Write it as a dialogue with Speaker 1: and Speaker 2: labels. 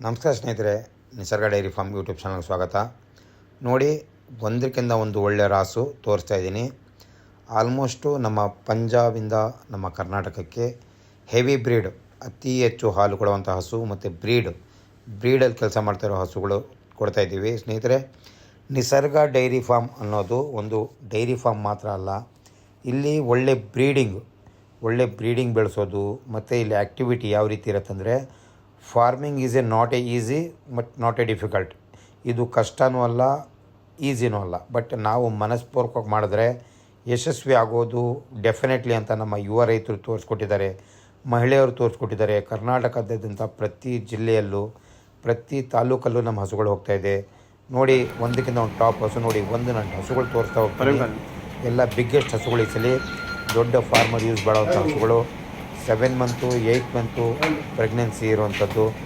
Speaker 1: ನಮಸ್ಕಾರ ಸ್ನೇಹಿತರೆ, ನಿಸರ್ಗ ಡೈರಿ ಫಾರ್ಮ್ ಯೂಟ್ಯೂಬ್ ಚಾನಲ್ಗೆ ಸ್ವಾಗತ. ನೋಡಿ, ಒಂದಕ್ಕಿಂತ ಒಂದು ಒಳ್ಳೆಯ ರಾಸು ತೋರಿಸ್ತಾ ಇದ್ದೀನಿ. ಆಲ್ಮೋಸ್ಟು ನಮ್ಮ ಪಂಜಾಬಿಂದ ನಮ್ಮ ಕರ್ನಾಟಕಕ್ಕೆ ಹೆವಿ ಬ್ರೀಡ್, ಅತಿ ಹೆಚ್ಚು ಹಾಲು ಕೊಡುವಂಥ ಹಸು ಮತ್ತು ಬ್ರೀಡಲ್ಲಿ ಕೆಲಸ ಮಾಡ್ತಾಯಿರೋ ಹಸುಗಳು ಕೊಡ್ತಾಯಿದ್ದೀವಿ ಸ್ನೇಹಿತರೆ. ನಿಸರ್ಗ ಡೈರಿ ಫಾರ್ಮ್ ಅನ್ನೋದು ಒಂದು ಡೈರಿ ಫಾರ್ಮ್ ಮಾತ್ರ ಅಲ್ಲ, ಇಲ್ಲಿ ಒಳ್ಳೆ ಬ್ರೀಡಿಂಗ್ ಬೆಳೆಸೋದು ಮತ್ತು ಇಲ್ಲಿ ಆ್ಯಕ್ಟಿವಿಟಿ ಯಾವ ರೀತಿ ಇರುತ್ತಂದರೆ, farming is not easy but not difficult. ಇದು ಕಷ್ಟನೂ ಅಲ್ಲ, ಈಸಿನೂ ಅಲ್ಲ. ಬಟ್ ನಾವು ಮನಸ್ಪೂರ್ವಕವಾಗಿ ಮಾಡಿದ್ರೆ ಯಶಸ್ವಿ ಆಗೋದು ಡೆಫಿನೆಟ್ಲಿ ಅಂತ ನಮ್ಮ ಯುವ ರೈತರು ತೋರಿಸ್ಕೊಟ್ಟಿದ್ದಾರೆ, ಮಹಿಳೆಯರು ತೋರಿಸ್ಕೊಟ್ಟಿದ್ದಾರೆ. ಕರ್ನಾಟಕದಾದ್ಯಂತ ಪ್ರತಿ ಜಿಲ್ಲೆಯಲ್ಲೂ ಪ್ರತಿ ತಾಲೂಕಲ್ಲೂ ನಮ್ಮ ಹಸುಗಳು ಹೋಗ್ತಾಯಿದೆ. ನೋಡಿ, ಒಂದಕ್ಕಿಂತ ಒಂದು ಟಾಪ್ ಹಸು. ನೋಡಿ, ನನ್ನ ಹಸುಗಳು ತೋರಿಸ್ತಾ ಹೋಗ್ತಾರೆ. ಎಲ್ಲ ಬಿಗ್ಗೆಸ್ಟ್ ಹಸುಗಳು ಈ ಸಲ, ದೊಡ್ಡ ಫಾರ್ಮರ್ ಯೂಸ್ ಮಾಡೋವಂಥ ಹಸುಗಳು. 7 ಮಂತು 8 ಮಂತು ಪ್ರೆಗ್ನೆನ್ಸಿ ಇರುವಂಥದ್ದು.